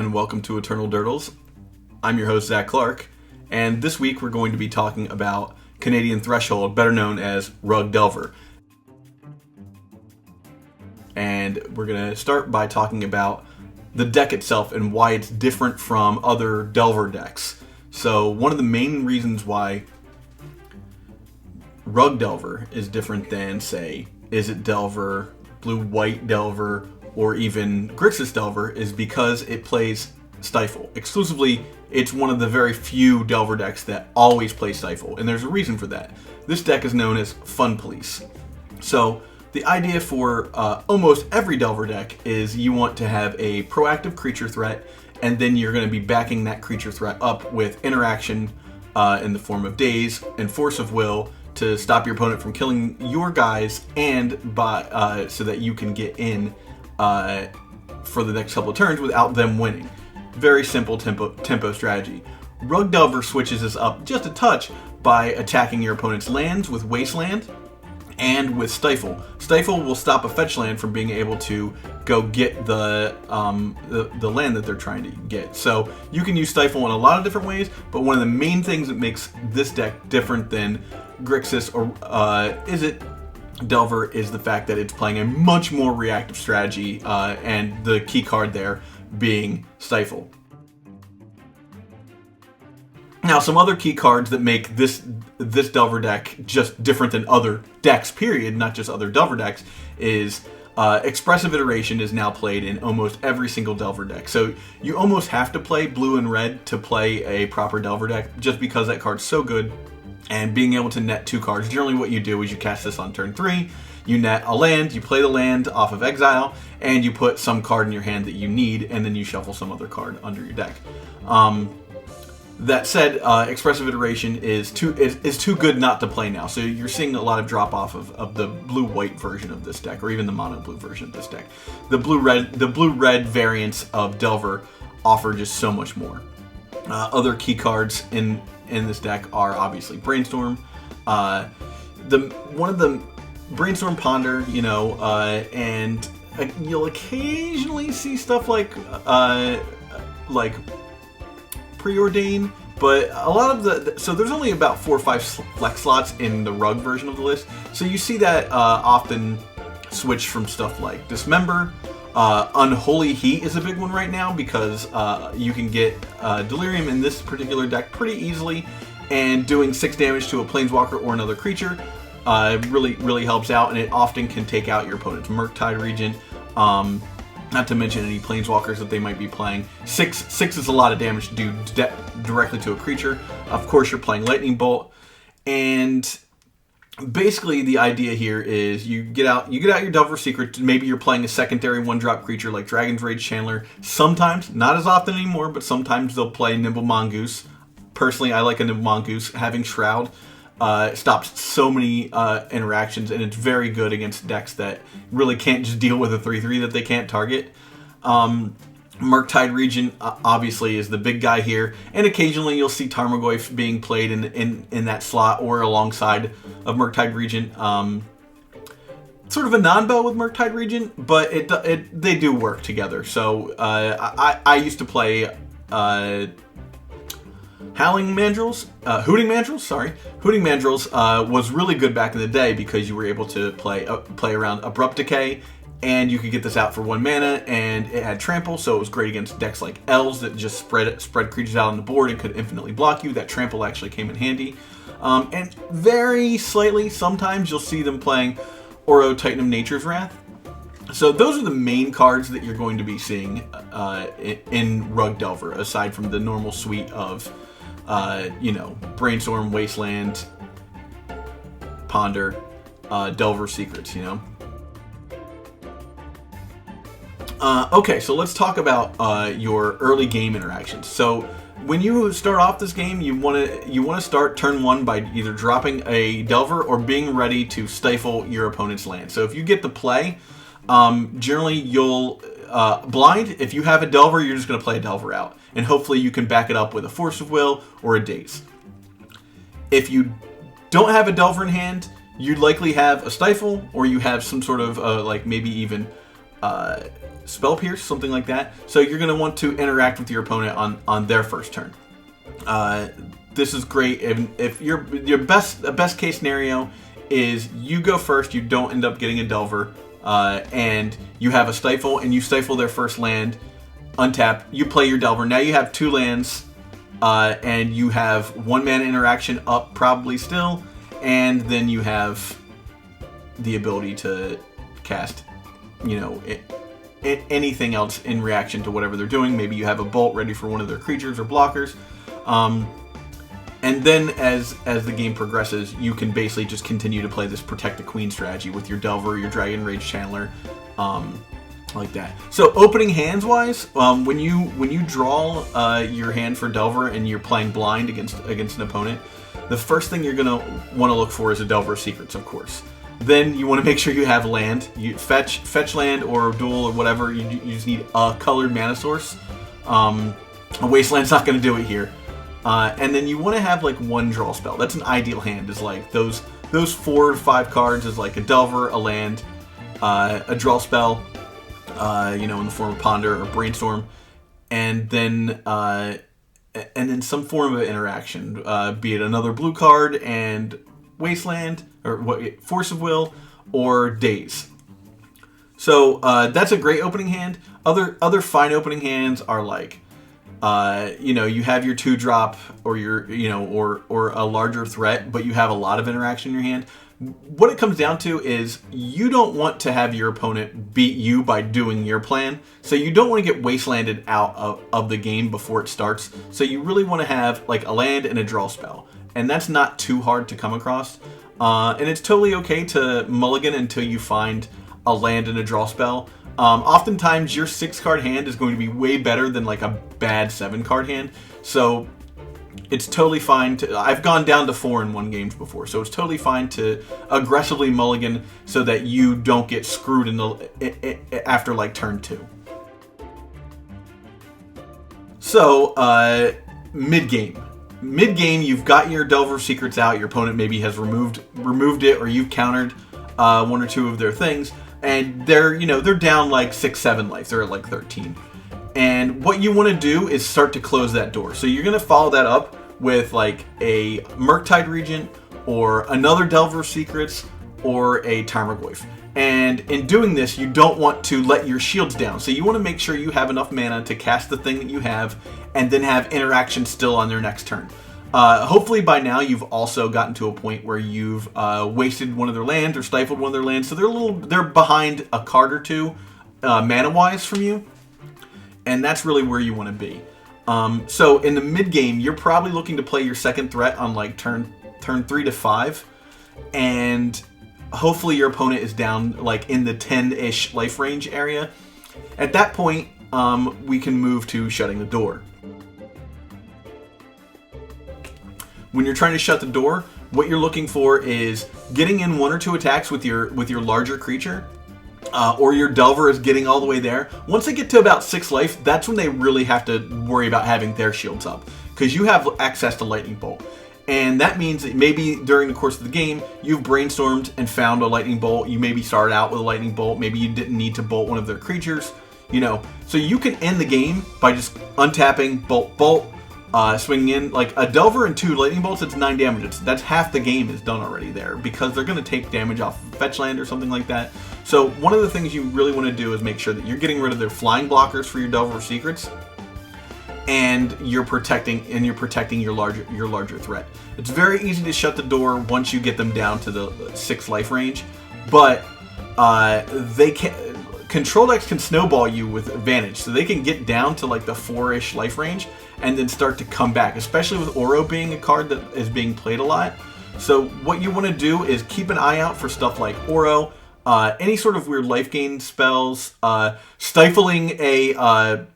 and welcome to Eternal Durdles. I'm your host, Zach Clark, and this week we're going to be talking about Canadian Threshold, better known as Rug Delver. And we're going to start by talking about the deck itself and why it's different from other Delver decks. So one of the main reasons why Rug Delver is different than, say, Izzet Delver, Blue-White Delver, or even Grixis Delver is because it plays Stifle. Exclusively, it's one of the very few Delver decks that always play Stifle, and there's a reason for that. This deck is known as Fun Police. So, the idea for almost every Delver deck is you want to have a proactive creature threat, and then you're going to be backing that creature threat up with interaction in the form of Daze and Force of Will to stop your opponent from killing your guys, and so that you can get in for the next couple of turns without them winning. Very simple tempo strategy. Rug Delver switches this up just a touch by attacking your opponent's lands with Wasteland and with Stifle. Stifle will stop a fetch land from being able to go get the land that they're trying to get. So you can use Stifle in a lot of different ways, but one of the main things that makes this deck different than Grixis or Izzet Delver is the fact that it's playing a much more reactive strategy, and the key card there being Stifle. Now, some other key cards that make this Delver deck just different than other decks, period, not just other Delver decks, is Expressive Iteration is now played in almost every single Delver deck. So you almost have to play blue and red to play a proper Delver deck, just because that card's so good. And being able to net 2 cards, generally what you do is you cast this on turn 3, you net a land, you play the land off of exile, and you put some card in your hand that you need, and then you shuffle some other card under your deck. That said, Expressive Iteration is too good not to play now. So you're seeing a lot of drop off of the blue-white version of this deck, or even the mono-blue version of this deck. The blue-red variants of Delver offer just so much more. Other key cards in this deck are obviously Brainstorm. One of the Brainstorm Ponder, and you'll occasionally see stuff like Preordain, but a lot of so there's only about 4 or 5 flex slots in the Rug version of the list. So you see that often switch from stuff like Dismember. Unholy Heat is a big one right now because you can get Delirium in this particular deck pretty easily, and doing 6 damage to a Planeswalker or another creature really helps out, and it often can take out your opponent's Murktide Regent, not to mention any Planeswalkers that they might be playing. 6 is a lot of damage to do directly to a creature. Of course, you're playing Lightning Bolt, and basically, the idea here is you get out your Delver Secret. Maybe you're playing a secondary 1-drop creature like Dragon's Rage Chandler. Sometimes, not as often anymore, but sometimes they'll play Nimble Mongoose. Personally, I like a Nimble Mongoose. Having Shroud stops so many interactions, and it's very good against decks that really can't just deal with a 3/3 that they can't target. Murktide Regent obviously is the big guy here, and occasionally you'll see Tarmogoyf being played in that slot or alongside of Murktide Regent. Sort of a non-bow with Murktide Regent, but they do work together. So I used to play Hooting Mandrills. Hooting Mandrills was really good back in the day because you were able to play around Abrupt Decay, and you could get this out for 1 mana, and it had Trample, so it was great against decks like Elves that just spread creatures out on the board and could infinitely block you. That Trample actually came in handy. And very slightly, sometimes you'll see them playing Oro Titan of Nature's Wrath. So those are the main cards that you're going to be seeing in Rug Delver, aside from the normal suite of Brainstorm, Wasteland, Ponder, Delver Secrets, Okay, so let's talk about your early game interactions. So when you start off this game, you want to start turn 1 by either dropping a Delver or being ready to stifle your opponent's land. So if you get the play, generally you'll blind. If you have a Delver, you're just going to play a Delver out, and hopefully you can back it up with a Force of Will or a Daze. If you don't have a Delver in hand, you likely have a Stifle, or you have some sort of maybe even Spell Pierce, something like that. So you're going to want to interact with your opponent on their first turn. This is great if your best case scenario is you go first, you don't end up getting a Delver, and you have a Stifle, and you stifle their first land, untap, you play your Delver. Now you have 2 lands, and you have 1 mana interaction up probably still, and then you have the ability to cast, anything else in reaction to whatever they're doing. Maybe you have a bolt ready for one of their creatures or blockers. And then as the game progresses, you can basically just continue to play this Protect the Queen strategy with your Delver, your Dragon Rage Channeler, like that. So opening hands wise, when you draw your hand for Delver and you're playing blind against an opponent, the first thing you're gonna want to look for is a Delver Secrets, of course. Then you want to make sure you have land. You fetch land or duel or whatever. You just need a colored mana source. A Wasteland's not going to do it here. And then you want to have like 1 draw spell. That's an ideal hand. Is like those 4 to 5 cards is like a Delver, a land, a draw spell, in the form of Ponder or Brainstorm, and then some form of interaction, be it another blue card and Wasteland, or Force of Will, or Daze. So that's a great opening hand. Other fine opening hands are like, you have your 2-drop or or a larger threat, but you have a lot of interaction in your hand. What it comes down to is you don't want to have your opponent beat you by doing your plan. So you don't want to get wastelanded out of the game before it starts. So you really want to have like a land and a draw spell. And that's not too hard to come across. And it's totally okay to mulligan until you find a land and a draw spell. Oftentimes your 6-card hand is going to be way better than like a bad 7-card hand. So it's totally fine to... I've gone down to 4 in one game before, so it's totally fine to aggressively mulligan so that you don't get screwed after like turn 2. So, mid-game. Mid-game, you've got your Delver Secrets out, your opponent maybe has removed it, or you've countered 1 or 2 of their things, and they're down like 6-7 life. They're at like 13. And what you want to do is start to close that door. So you're going to follow that up with like a Murktide Regent, or another Delver Secrets, or a Tarmogoyf. And in doing this, you don't want to let your shields down. So you want to make sure you have enough mana to cast the thing that you have, and then have interaction still on their next turn. Hopefully by now you've also gotten to a point where you've wasted one of their lands or stifled one of their lands. So they're behind a card or 2 mana-wise from you. And that's really where you want to be. So in the mid-game, you're probably looking to play your second threat on like turn 3 to 5. And hopefully your opponent is down like in the 10-ish life range area. At that point, we can move to shutting the door. When you're trying to shut the door, what you're looking for is getting in 1 or 2 attacks with your larger creature, or your Delver is getting all the way there. Once they get to about 6 life, that's when they really have to worry about having their shields up, because you have access to Lightning Bolt. And that means that maybe during the course of the game, you've brainstormed and found a Lightning Bolt. You maybe started out with a Lightning Bolt. Maybe you didn't need to bolt one of their creatures. So you can end the game by just untapping, bolt, swinging in. Like a Delver and 2 Lightning Bolts, it's 9 damage. That's half the game is done already there, because they're going to take damage off fetch land or something like that. So one of the things you really want to do is make sure that you're getting rid of their flying blockers for your Delver Secrets, and you're protecting your larger threat. It's very easy to shut the door once you get them down to the 6 life range, but control decks can snowball you with advantage, so they can get down to like the 4-ish life range and then start to come back, especially with Oro being a card that is being played a lot. So what you want to do is keep an eye out for stuff like Oro, any sort of weird life gain spells, stifling a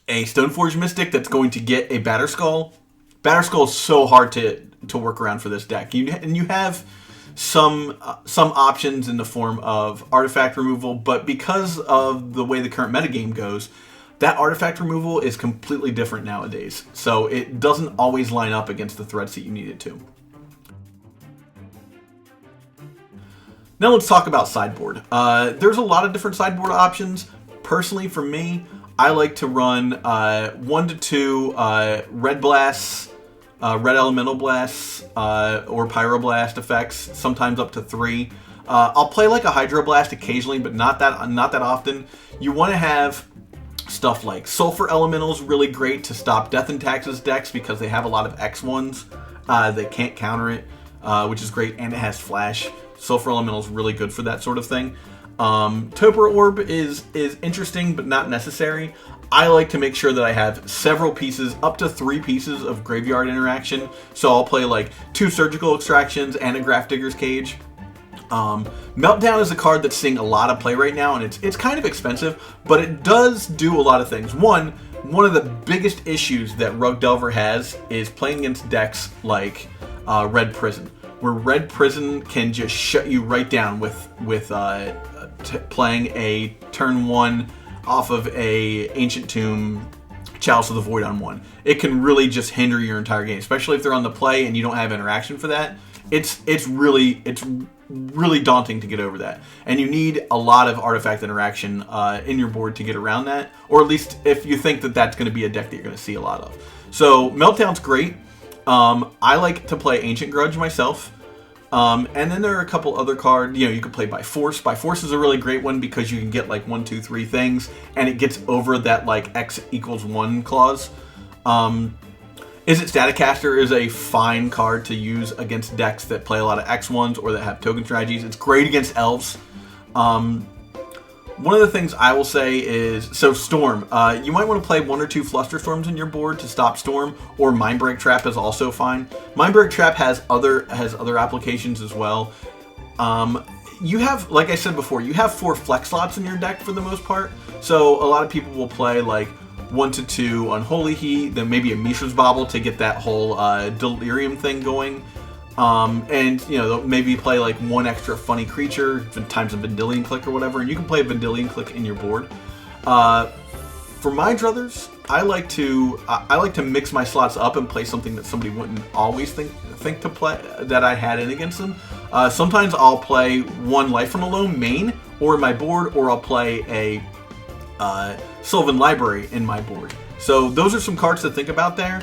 Stoneforge Mystic that's going to get a Batterskull. Batterskull is so hard to work around for this deck. You have some options in the form of artifact removal, but because of the way the current metagame goes, that artifact removal is completely different nowadays. So it doesn't always line up against the threats that you need it to. Now let's talk about sideboard. There's a lot of different sideboard options. personally, for me, I like to run 1 to 2 Red Blasts, Red Elemental Blasts, or Pyroblast effects, sometimes up to 3. I'll play like a Hydroblast occasionally, but not that often. You want to have stuff like Sulfur Elemental's really great to stop Death and Taxes decks because they have a lot of X1s. They can't counter it, which is great, and it has Flash. Sulfur Elemental's really good for that sort of thing. Temur Orb is interesting, but not necessary. I like to make sure that I have several pieces, up to 3 pieces of graveyard interaction. So I'll play like 2 Surgical Extractions and a Graph Digger's Cage. Meltdown is a card that's seeing a lot of play right now, and it's kind of expensive, but it does do a lot of things. One of the biggest issues that Rug Delver has is playing against decks like Red Prison, where Red Prison can just shut you right down with playing a turn 1 off of a Ancient Tomb Chalice of the Void on 1. It can really just hinder your entire game, especially if they're on the play and you don't have interaction for that. It's really daunting to get over that, and you need a lot of artifact interaction in your board to get around that, or at least if you think that that's going to be a deck that you're going to see a lot of. So Meltdown's great. I like to play Ancient Grudge myself, and then there are a couple other cards. You can play By Force. By Force is a really great one because you can get like 1, 2, 3 things, and it gets over that like X equals 1 clause. Is It Staticaster is a fine card to use against decks that play a lot of X1s or that have token strategies. It's great against elves. One of the things I will say is, so Storm. You might want to play 1 or 2 Flusterstorms in your board to stop Storm, or Mindbreak Trap is also fine. Mindbreak Trap has other applications as well. You have, like I said before, you have 4 flex slots in your deck for the most part. So a lot of people will play like 1 to 2 Unholy Heat, then maybe a Mishra's Bauble to get that whole Delirium thing going. And they'll maybe play like 1 extra funny creature times a Vendilion Click or whatever, and you can play a Vendilion Click in your board. For my druthers, I like to mix my slots up and play something that somebody wouldn't always think to play that I had in against them. Sometimes I'll play 1 Life from the Loam main or in my board, or I'll play a Sylvan Library in my board. So those are some cards to think about there.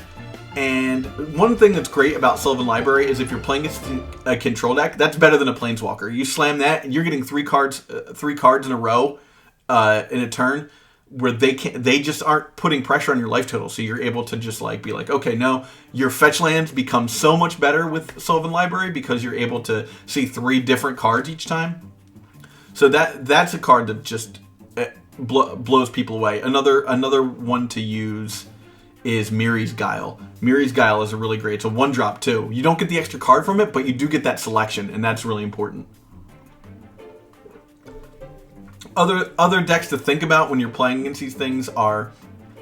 And one thing that's great about Sylvan Library is if you're playing against a control deck, that's better than a Planeswalker. You slam that, and you're getting 3 cards in a row in a turn where they just aren't putting pressure on your life total. So you're able to just like be like, okay, no, your fetch lands become so much better with Sylvan Library because you're able to see 3 different cards each time. So that's a card that just blows people away. Another one to use is Miri's Guile. Miri's Guile is a really great. It's a 1-drop too. You don't get the extra card from it, but you do get that selection, and that's really important. Other decks to think about when you're playing against these things are,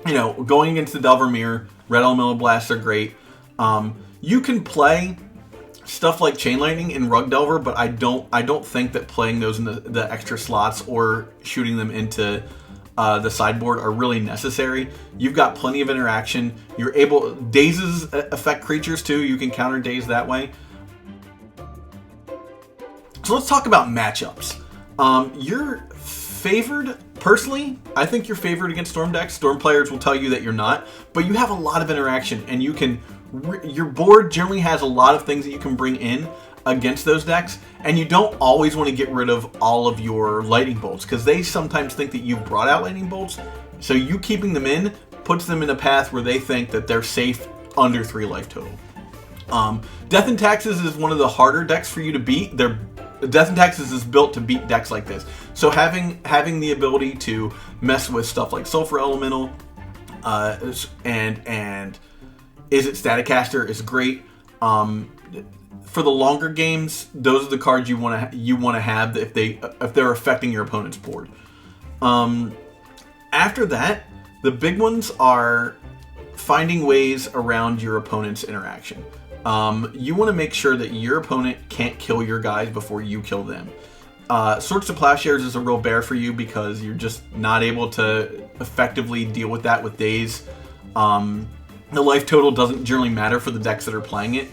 going against the Delver Mirror. Red Elemental Blasts are great. You can play stuff like Chain Lightning in Rug Delver, but I don't think that playing those in the extra slots or shooting them into the sideboard are really necessary. You've got plenty of interaction. You're able, dazes affect creatures too. You can counter daze that way. So let's talk about matchups. You're favored, personally, I think you're favored against Storm decks. Storm players will tell you that you're not, but you have a lot of interaction, and your board generally has a lot of things that you can bring in against those decks, and you don't always want to get rid of all of your lightning bolts because they sometimes think that you've brought out lightning bolts. So you keeping them in puts them in a path where they think that they're safe under 3 life total. Death and Taxes is one of the harder decks for you to beat. Death and Taxes is built to beat decks like this. So having the ability to mess with stuff like Sulfur Elemental and Is It Staticaster is great. For the longer games, those are the cards you want to have if they're affecting your opponent's board. After that, the big ones are finding ways around your opponent's interaction. You want to make sure that your opponent can't kill your guys before you kill them. Swords to Plowshares is a real bear for you because you're just not able to effectively deal with that with Daze. The life total doesn't generally matter for the decks that are playing it.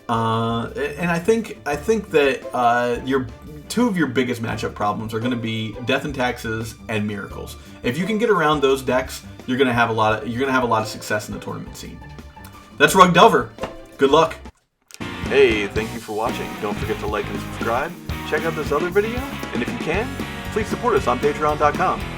And I think that two of your biggest matchup problems are going to be Death and Taxes and Miracles. If you can get around those decks, you're going to have a lot of success in the tournament scene. That's Rug Delver. Good luck. Hey, thank you for watching. Don't forget to like and subscribe. Check out this other video, and if you can, please support us on Patreon.com.